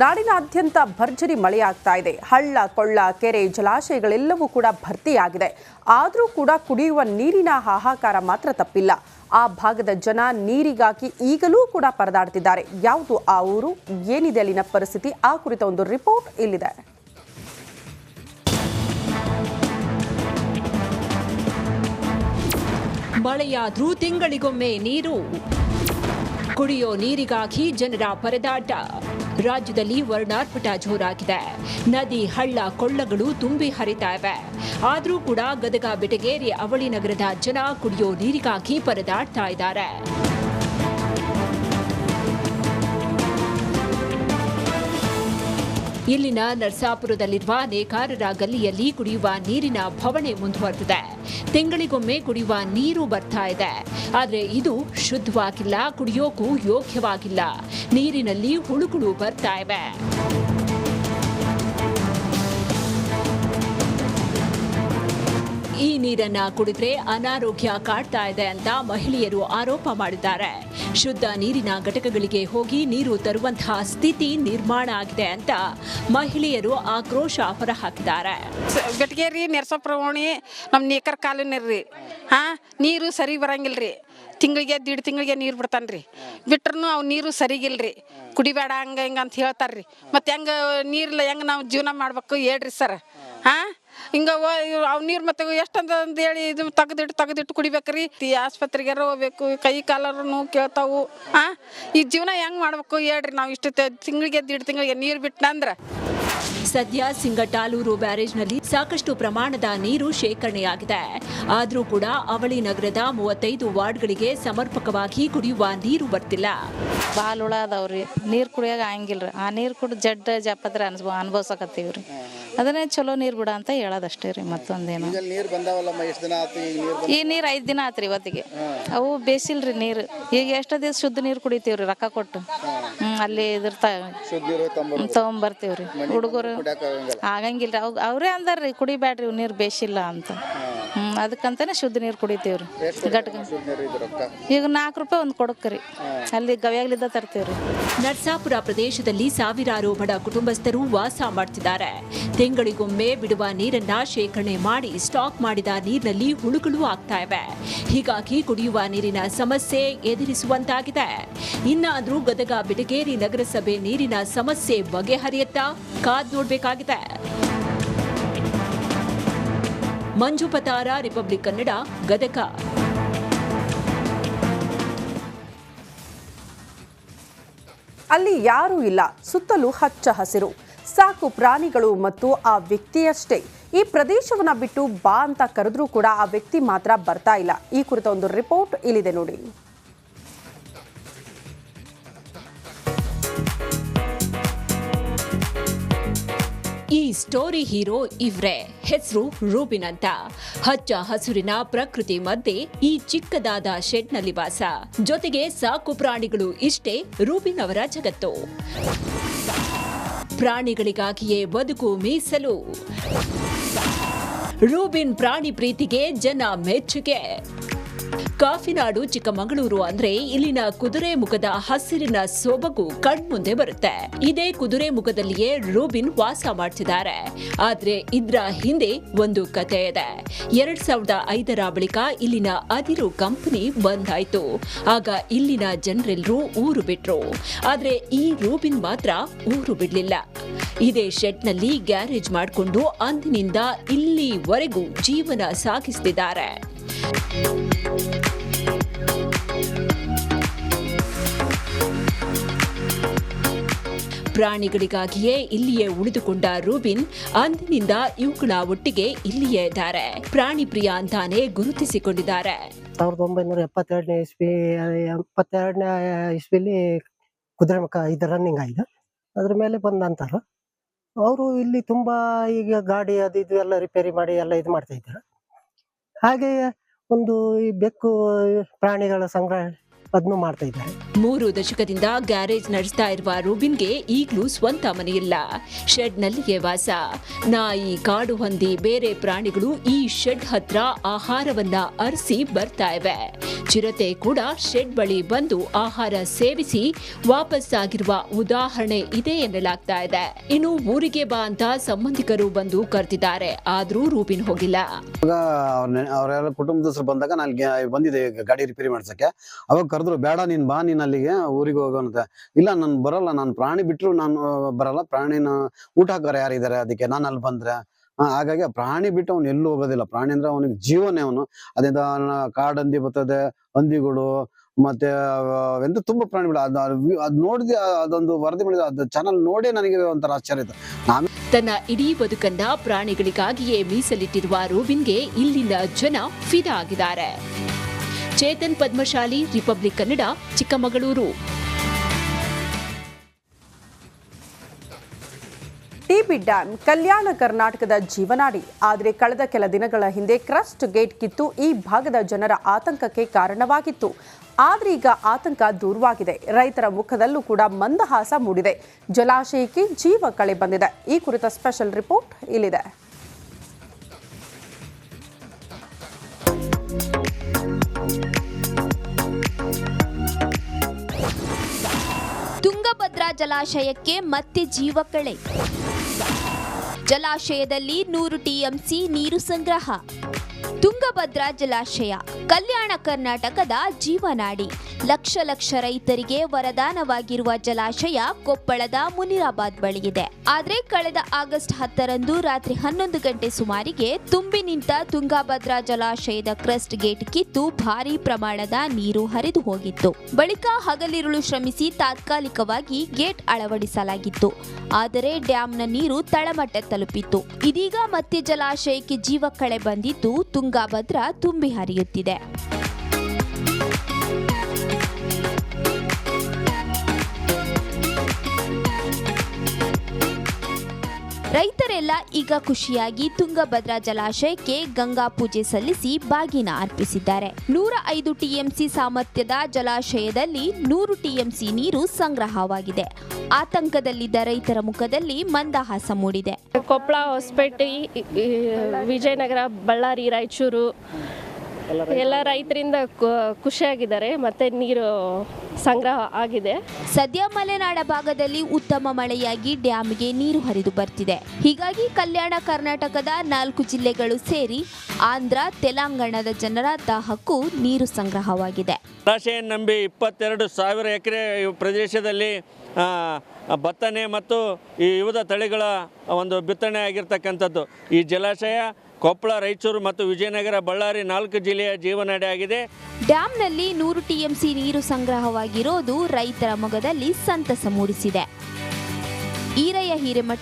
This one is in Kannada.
ನಾಡಿನಾದ್ಯಂತ ಭರ್ಜರಿ ಮಳೆಯಾಗ್ತಾ ಇದೆ. ಹಳ್ಳ ಕೊಳ್ಳ ಕೆರೆ ಜಲಾಶಯಗಳೆಲ್ಲವೂ ಕೂಡ ಭರ್ತಿಯಾಗಿದೆ. ಆದರೂ ಕೂಡ ಕುಡಿಯುವ ನೀರಿನ ಹಾಹಾಕಾರ ಮಾತ್ರ ತಪ್ಪಿಲ್ಲ. ಆ ಭಾಗದ ಜನ ನೀರಿಗಾಗಿ ಈಗಲೂ ಕೂಡ ಪರದಾಡ್ತಿದ್ದಾರೆ. ಯಾವುದು ಆ ಊರು, ಏನಿದೆ ಅಲ್ಲಿನ ಪರಿಸ್ಥಿತಿ, ಆ ಕುರಿತ ಒಂದು ರಿಪೋರ್ಟ್ ಇಲ್ಲಿದೆ. ಮಳೆಯಾದ್ರೂ ತಿಂಗಳಿಗೊಮ್ಮೆ ನೀರು, ಕುಡಿಯೋ ನೀರಿಗಾಗಿ ಜನರ ಪರದಾಟ. ರಾಜ್ಯದಲ್ಲಿ ವರ್ಣಾರ್ಪಟ ಜೋರಾಗಿದೆ. ನದಿ ಹಳ್ಳ ಕೊಳ್ಳಗಳು ತುಂಬಿ ಹರಿತಾ ಇವೆ. ಆದರೂ ಕೂಡ ಗದಗ ಬೆಟಗೇರಿ ಅವಳಿ ನಗರದ ಜನ ಕುಡಿಯೋ ನೀರಿಗಾಗಿ ಪರದಾಡ್ತಾ ಇದ್ದಾರೆ. ಇಲ್ಲಿನ ನರಸಾಪುರದಲ್ಲಿರುವ ನೇಕಾರರ ಗಲ್ಲಿಯಲ್ಲಿ ಕುಡಿಯುವ ನೀರಿನ ಬವಣೆ ಮುಂದುವರೆದಿದೆ. ತಿಂಗಳಿಗೊಮ್ಮೆ ಕುಡಿಯುವ ನೀರು ಬರ್ತಾ ಇದೆ. ಆದರೆ ಇದು ಶುದ್ಧವಾಗಿಲ್ಲ, ಕುಡಿಯೋಕ್ಕೂ ಯೋಗ್ಯವಾಗಿಲ್ಲ. ನೀರಿನಲ್ಲಿ ಹುಳುಗಳು ಬರ್ತಾ ಇವೆ. ಈ ನೀರನ್ನ ಕುಡಿದ್ರೆ ಅನಾರೋಗ್ಯ ಕಾಡ್ತಾ ಇದೆ ಅಂತ ಮಹಿಳೆಯರು ಆರೋಪ ಮಾಡಿದ್ದಾರೆ. ಶುದ್ಧ ನೀರಿನ ಘಟಕಗಳಿಗೆ ಹೋಗಿ ನೀರು ತರುವಂತಹ ಸ್ಥಿತಿ ನಿರ್ಮಾಣ ಆಗಿದೆ ಅಂತ ಮಹಿಳೆಯರು ಆಕ್ರೋಶ ಹೊರಹಾಕಿದ್ದಾರೆ. ಬೆಟಗೇರಿ ನರಸಾಪುರ ಓಣಿ ನಮ್ಮ ನೇಕರ್ ಕಾಲೋನಿ ರೀ. ನೀರು ಸರಿ ಬರಂಗಿಲ್ರಿ. ತಿಂಗಳಿಗೆ 1.5 ತಿಂಗಳಿಗೆ ನೀರು ಬಿಡ್ತಾನ್ರಿ. ಬಿಟ್ರೂ ಅವು ನೀರು ಸರಿಗಿಲ್ರಿ. ಕುಡಿಬೇಡ ಹಂಗೆ ಹಿಂಗೆ ಅಂತ ಹೇಳ್ತಾರ್ರಿ. ಮತ್ತು ಹೆಂಗೆ ನೀರಿಲ್ಲ ಹೆಂಗೆ ನಾವು ಜೀವನ ಮಾಡ್ಬೇಕು ಹೇಳ್ರಿ ಸರ್. ಹಿಂಗೆ ಅವು ನೀರು ಮತ್ತೆ ಎಷ್ಟಂತ ಹೇಳಿ ಇದು ತೆಗೆದಿಟ್ಟು ಕುಡಿಬೇಕ್ರಿ. ಆಸ್ಪತ್ರೆಗಾರ ಹೋಗ್ಬೇಕು, ಕೈ ಕಾಲರು ನೋವು ಕೇಳ್ತಾವು. ಈ ಜೀವನ ಹೆಂಗೆ ಮಾಡ್ಬೇಕು ಹೇಳ್ರಿ. ನಾವು ಇಷ್ಟು ತಿಂಗಳಿಗೆ 1.5 ತಿಂಗಳಿಗೆ ನೀರು ಬಿಟ್ಟಂದ್ರೆ. ಸದ್ಯ ಸಿಂಗಟಾಲೂರು ಬ್ಯಾರೇಜ್ನಲ್ಲಿ ಸಾಕಷ್ಟು ಪ್ರಮಾಣದ ನೀರು ಶೇಖರಣೆಯಾಗಿದೆ. ಆದರೂ ಕೂಡ ಅವಳಿ ನಗರದ 35 ವಾರ್ಡ್ಗಳಿಗೆ ಸಮರ್ಪಕವಾಗಿ ಕುಡಿಯುವ ನೀರು ಬರ್ತಿಲ್ಲ. ಭಾಳ ಹುಳ ಅದಾವ್ರಿ. ನೀರು ಕುಡಿಯೋಕೆ ಆಗಂಗಿಲ್ರಿ. ಆ ನೀರು ಕುಡಿದು ಜಪ್ಪತ್ರ ಅನುಭವಿಸಕತ್ತೀವ್ರಿ. ಅದನ್ನೇ ಚಲೋ ನೀರು ಬಿಡ ಅಂತ ಹೇಳೋದಷ್ಟೇ ರೀ. ಮತ್ತೊಂದೇನು ಈ ನೀರು 5 ದಿನ ಆತ್ರಿ ಇವತ್ತಿಗೆ. ಅವು ಬೇಸಿಲ್ರಿ ನೀರು. ಈಗ ಎಷ್ಟೋ ದಿವಸ ಶುದ್ಧ ನೀರು ಕುಡಿತೀವ್ರಿ ರೊಕ್ಕ ಕೊಟ್ಟು. ಅಲ್ಲಿ ತಗೊಂಬರ್ತೀವ್ರಿ. ಹುಡುಗರು ಆಗಂಗಿಲ್ರಿ. ಅವ್ರೇ ಅಂದಾರ್ರಿ ಕುಡಿಬ್ಯಾಡ್ರಿ ನೀರು ಬೇಸಿಲ್ಲ ಅಂತ. ಅದಕ್ಕಂತಾನೆ ಶುದ್ಧ ನೀರು ಕುಡಿತೀವ್ರಿ. ಗಟ್ಟ ಈಗ 4 ರೂಪಾಯಿ ಒಂದು ಕೊಡಕ್ರಿ. ಅಲ್ಲಿ ಗವ್ಯಾಗ್ಲಿದ್ದ ತರ್ತೀವ್ರಿ. ನರಸಾಪುರ ಪ್ರದೇಶದಲ್ಲಿ ಸಾವಿರಾರು ಬಡ ಕುಟುಂಬಸ್ಥರು ವಾಸ ಮಾಡ್ತಿದ್ದಾರೆ. ತಿಂಗಳಿಗೊಮ್ಮೆ ಬಿಡುವ ನೀರನ್ನ ಶೇಖರಣೆ ಮಾಡಿ ಸ್ಟಾಕ್ ಮಾಡಿದ ನೀರಿನಲ್ಲಿ ಹುಳುಗಳು ಆಗ್ತಾ ಇವೆ. ಹೀಗಾಗಿ ಕುಡಿಯುವ ನೀರಿನ ಸಮಸ್ಯೆ ಎದುರಿಸುವಂತಾಗಿದೆ. ಇನ್ನಾದ್ರೂ ಗದಗ ಬೆಟಗೇರಿ ನಗರಸಭೆ ನೀರಿನ ಸಮಸ್ಯೆ ಬಗೆಹರಿಯುತ್ತಾ ಕಾದ್ ನೋಡ್ಬೇಕಾಗಿದೆ. ಮಂಜು ಪತಾರ, ರಿಪಬ್ಲಿಕ್ ಕನ್ನಡ, ಗದಗ. ಅಲ್ಲಿ ಯಾರೂ ಇಲ್ಲ. ಸುತ್ತಲೂ ಹಚ್ಚ ಹಸಿರು, ಸಾಕು ಪ್ರಾಣಿಗಳು ಮತ್ತು ಆ ವ್ಯಕ್ತಿಯಷ್ಟೇ. ಈ ಪ್ರದೇಶವನ್ನ ಬಿಟ್ಟು ಬಾ ಅಂತ ಕರೆದ್ರೂ ಕೂಡ ಆ ವ್ಯಕ್ತಿ ಮಾತ್ರ ಬರ್ತಾ ಇಲ್ಲ. ಈ ಕುರಿತ ಒಂದು ರಿಪೋರ್ಟ್ ಇಲ್ಲಿದೆ ನೋಡಿ. ಈ ಸ್ಟೋರಿ ಹೀರೋ ಇವ್ರೆ. ಹೆಸರು ರೂಬಿನ್ ಅಂತ. ಹಚ್ಚ ಹಸುರಿನ ಪ್ರಕೃತಿ ಮಧ್ಯೆ ಈ ಚಿಕ್ಕದಾದ ಶೆಡ್ನಲ್ಲಿ ವಾಸ. ಜೊತೆಗೆ ಸಾಕು ಪ್ರಾಣಿಗಳು ಇಷ್ಟೇ ರೂಬಿನ್ ಅವರ ಜಗತ್ತು. ಪ್ರಾಣಿಗಳಿಗಾಗಿಯೇ ಬದುಕು ಮೀಸಲು. ರೂಬಿನ್ ಪ್ರಾಣಿ ಪ್ರೀತಿಗೆ ಜನ ಮೆಚ್ಚುಗೆ. ಕಾಫಿನಾಡು ಚಿಕ್ಕಮಗಳೂರು ಅಂದ್ರೆ ಇಲ್ಲಿನ ಕುದುರೆ ಮುಖದ ಹಸಿರಿನ ಸೊಬಗು ಕಣ್ಮುಂದೆ ಬರುತ್ತೆ. ಇದೇ ಕುದುರೆ ಮುಖದಲ್ಲಿಯೇ ರೂಬಿನ್ ವಾಸ ಮಾಡ್ತಿದ್ದಾರೆ. ಆದ್ರೆ ಇದ್ರ ಹಿಂದೆ ಒಂದು ಕಥೆ ಇದೆ. 2005ರ ಬಳಿಕ ಇಲ್ಲಿನ ಅದಿರು ಕಂಪನಿ ಬಂದಾಯ್ತು. ಆಗ ಇಲ್ಲಿನ ಜನರೆಲ್ಲರೂ ಊರು ಬಿಟ್ರು. ಆದ್ರೆ ಈ ರೂಬಿನ್ ಮಾತ್ರ ಊರು ಬಿಡ್ಲಿಲ್ಲ. ಇದೇ ಶೆಡ್ನಲ್ಲಿ ಗ್ಯಾರೇಜ್ ಮಾಡಿಕೊಂಡು ಅಂದಿನಿಂದ ಇಲ್ಲಿವರೆಗೂ ಜೀವನ ಸಾಗಿಸ್ತಿದ್ದಾರೆ. ಪ್ರಾಣಿಗಳಿಗಾಗಿಯೇ ಇಲ್ಲಿಯೇ ಉಳಿದುಕೊಂಡ ರೂಬಿನ್ ಅಂದಿನಿಂದ ಇವುಗಳ ಒಟ್ಟಿಗೆ ಇಲ್ಲಿಯೇ ಇದ್ದಾರೆ. ಪ್ರಾಣಿ ಪ್ರಿಯ ಅಂತಾನೆ ಗುರುತಿಸಿಕೊಂಡಿದ್ದಾರೆ. 1972ನೇ ಇಸ್ವಿಲಿ ಕುದುರೆ ಮುಖ ಇದು ರನ್ನಿಂಗ್ ಆಯ್ತು. ಅದ್ರ ಮೇಲೆ ಬಂದಂತಾರ ಅವರು. ಇಲ್ಲಿ ತುಂಬಾ ಈಗ ಗಾಡಿ ಅದು ಇದು ಎಲ್ಲ ರಿಪೇರಿ ಮಾಡಿ ಎಲ್ಲ ಇದು ಮಾಡ್ತಾ ಇದ್ದಾರೆ. ಹಾಗೆ ಒಂದು ಈ ಬೆಕ್ಕು ಪ್ರಾಣಿಗಳ ಸಂಗ್ರಹ ಅದನ್ನು ಮಾಡ್ತಾ ಇದ್ದಾರೆ. 3 ದಶಕದಿಂದ ಗ್ಯಾರೇಜ್ ನಡೆಸ್ತಾ ಇರುವ ರೂಬಿನ್ಗೆ ಈಗಲೂ ಸ್ವಂತ ಮನೆಯಿಲ್ಲ. ಶೆಡ್ನಲ್ಲಿಯೇ ವಾಸ. ನಾಯಿ, ಕಾಡು ಹಂದಿ, ಬೇರೆ ಪ್ರಾಣಿಗಳು ಈ ಶೆಡ್ ಹತ್ರ ಆಹಾರವನ್ನ ಅರಸಿ ಬರ್ತಾ ಇವೆ. ಚಿರತೆ ಕೂಡ ಶೆಡ್ ಬಳಿ ಬಂದು ಆಹಾರ ಸೇವಿಸಿ ವಾಪಸ್ಸಾಗಿರುವ ಉದಾಹರಣೆ ಇದೆ ಎನ್ನಲಾಗ್ತಾ ಇದೆ. ಇನ್ನು ಊರಿಗೆ ಬಾ ಅಂತ ಸಂಬಂಧಿಕರು ಬಂದು ಕರೆದಿದ್ದಾರೆ, ಆದ್ರೂ ರೂಬಿನ್ ಹೋಗಿಲ್ಲ. ಅವರೆಲ್ಲ ಕುಟುಂಬದಸ್ಥರು ಬಂದಾಗ ನಾನು ಬಂದಿದೆ ಗಾಡಿ ರಿಪೇರಿ ಮಾಡ್ಸಕ್ಕೆ. ಅವಾಗ ಕರೆದ್ರು, ಬೇಡ ನೀನ್ ಬಾ, ನೀನ್ ಅಲ್ಲಿಗೆ ಊರಿಗೆ ಹೋಗೋಂತ. ಇಲ್ಲ ನಾನು ಬರಲ್ಲ, ನಾನು ಪ್ರಾಣಿ ಬಿಟ್ರು ನಾನು ಬರಲ್ಲ, ಪ್ರಾಣಿನ ಊಟ ಹಾಕೋರು ಯಾರಿದ್ದಾರೆ ಅದಕ್ಕೆ, ನಾನು ಅಲ್ಲಿ ಬಂದ್ರೆ. ಹಾಗಾಗಿ ಪ್ರಾಣಿ ಬಿಟ್ಟು ಅವ್ನು ಎಲ್ಲೂ ಹೋಗೋದಿಲ್ಲ. ಪ್ರಾಣಿ ಅಂದ್ರೆ ಅವನಿಗೆ ಜೀವನೇ. ಅವನು ಅದರಿಂದ ಕಾಡಂದಿ ಬರ್ತದೆ, ಹಂದಿಗಳು, ಮತ್ತೆ ಎಂತ ತುಂಬಾ ಪ್ರಾಣಿಗಳು. ಅದ್ ನೋಡಿದ ಅದೊಂದು ವರದಿ ಮಾಡಿದ ಅದು ಚಾನಲ್ ನೋಡಿ ನನಗೆ ಒಂಥರ ಆಶ್ಚರ್ಯ ಇತ್ತು. ತನ್ನ ಇಡೀ ಬದುಕನ್ನ ಪ್ರಾಣಿಗಳಿಗಾಗಿಯೇ ಮೀಸಲಿಟ್ಟಿರುವ ರೂಬಿನ್ಗೆ ಇಲ್ಲಿನ ಜನ ಫಿದಾ ಆಗಿದ್ದಾರೆ. Chetan Padmashali, Republic Kannada, Chikkamagaluru. TB dam Kalyana ಕರ್ನಾಟಕದ ಜೀವನಾಡಿ. ಆದರೆ ಕಳೆದ ಕೆಲ ದಿನಗಳ ಹಿಂದೆ ಕ್ರಸ್ಟ್ ಗೇಟ್ ಕಿತ್ತು ಈ ಭಾಗದ ಜನರ ಆತಂಕಕ್ಕೆ ಕಾರಣವಾಗಿತ್ತು. ಆದರೆ ಈಗ ಆತಂಕ ದೂರವಾಗಿದೆ. ರೈತರ ಮುಖದಲ್ಲೂ ಕೂಡ ಮಂದಹಾಸ ಮೂಡಿದೆ. ಜಲಾಶಯಕ್ಕೆ ಜೀವ ಕಳೆ ಬಂದಿದೆ. ಈ ಕುರಿತ ಸ್ಪೆಷಲ್ ರಿಪೋರ್ಟ್ ಇಲ್ಲಿದೆ. ತುಂಗಭದ್ರಾ ಜಲಾಶಯಕ್ಕೆ ಮತ್ತೆ ಜೀವ ಕಳೆ. ಜಲಾಶಯದಲ್ಲಿ 100 ಟಿಎಂಸಿ ನೀರು ಸಂಗ್ರಹ. ತುಂಗಭದ್ರಾ ಜಲಾಶಯ ಕಲ್ಯಾಣ ಕರ್ನಾಟಕದ ಜೀವನಾಡಿ. ಲಕ್ಷ ರೈತರಿಗೆ ವರದಾನವಾಗಿರುವ ಜಲಾಶಯ ಕೊಪ್ಪಳದ ಮುನಿರಾಬಾದ್ ಬಳಿಯಿದೆ. ಆದರೆ ಕಳೆದ ಆಗಸ್ಟ್ 10ರಂದು ರಾತ್ರಿ 11 ಗಂಟೆ ಸುಮಾರಿಗೆ ತುಂಬಿ ನಿಂತ ತುಂಗಭದ್ರಾ ಜಲಾಶಯದ ಕ್ರಸ್ಟ್ ಗೇಟ್ ಕಿತ್ತು ಭಾರೀ ಪ್ರಮಾಣದ ನೀರು ಹರಿದು ಹೋಗಿತ್ತು. ಬಳಿಕ ಹಗಲಿರುಳು ಶ್ರಮಿಸಿ ತಾತ್ಕಾಲಿಕವಾಗಿ ಗೇಟ್ ಅಳವಡಿಸಲಾಗಿತ್ತು. ಆದರೆ ಡ್ಯಾಂನ ನೀರು ತಳಮಟ್ಟ ತಲುಪಿತ್ತು. ಇದೀಗ ಮತ್ತೆ ಜಲಾಶಯಕ್ಕೆ ಜೀವ ಕಳೆ ಬಂದಿದ್ದು ತುಂಗಭದ್ರಾ ತುಂಬಿ ಹರಿಯುತ್ತಿದೆ. ರೈತರೆಲ್ಲ ಈಗ ಖುಷಿಯಾಗಿ ತುಂಗಭದ್ರಾ ಜಲಾಶಯಕ್ಕೆ ಗಂಗಾ ಪೂಜೆ ಸಲ್ಲಿಸಿ ಬಾಗಿನ ಅರ್ಪಿಸಿದ್ದಾರೆ. 105 ಟಿಎಂಸಿ ಸಾಮರ್ಥ್ಯದ ಜಲಾಶಯದಲ್ಲಿ 100 ಟಿಎಂಸಿ ನೀರು ಸಂಗ್ರಹವಾಗಿದೆ. ಆತಂಕದಲ್ಲಿದ್ದ ರೈತರ ಮುಖದಲ್ಲಿ ಮಂದಹಾಸ ಮೂಡಿದೆ. ಕೊಪ್ಪಳ, ಹೊಸಪೇಟೆ, ವಿಜಯನಗರ, ಬಳ್ಳಾರಿ, ರಾಯಚೂರು ಎಲ್ಲ ರೈತರಿಂದ ಖುಷಿಯಾಗಿದ್ದಾರೆ. ಮತ್ತೆ ನೀರು ಸಂಗ್ರಹ ಆಗಿದೆ. ಸದ್ಯ ಮಲೆನಾಡ ಭಾಗದಲ್ಲಿ ಉತ್ತಮ ಮಳೆಯಾಗಿ ಡ್ಯಾಂಗೆ ನೀರು ಹರಿದು ಬರ್ತಿದೆ. ಹೀಗಾಗಿ ಕಲ್ಯಾಣ ಕರ್ನಾಟಕದ 4 ಜಿಲ್ಲೆಗಳು ಸೇರಿ ಆಂಧ್ರ, ತೆಲಂಗಾಣದ ಜನರ ದಾಹಕ್ಕೂ ನೀರು ಸಂಗ್ರಹವಾಗಿದೆ. ಜಲಾಶಯ ನಂಬಿ 22,000 ಎಕರೆ ಪ್ರದೇಶದಲ್ಲಿ ಭತ್ತನೆ ಮತ್ತು ಈ ವಿವಿಧ ತಳಿಗಳ ಒಂದು ಬಿತ್ತನೆ ಆಗಿರ್ತಕ್ಕಂಥದ್ದು. ಈ ಜಲಾಶಯ ಕೊಪ್ಪಳ, ರಾಯಚೂರು ಮತ್ತು ವಿಜಯನಗರ, ಬಳ್ಳಾರಿ 4 ಜಿಲ್ಲೆಯ ಜೀವನಾಡಿ ಆಗಿದೆ. ಡ್ಯಾಂನಲ್ಲಿ 100 ಟಿಎಂಸಿ ನೀರು ಸಂಗ್ರಹವಾಗಿರೋದು ರೈತರ ಮೊಗದಲ್ಲಿ ಸಂತಸ ಮೂಡಿಸಿದೆ. ಈರಯ್ಯ ಹಿರೇಮಠ,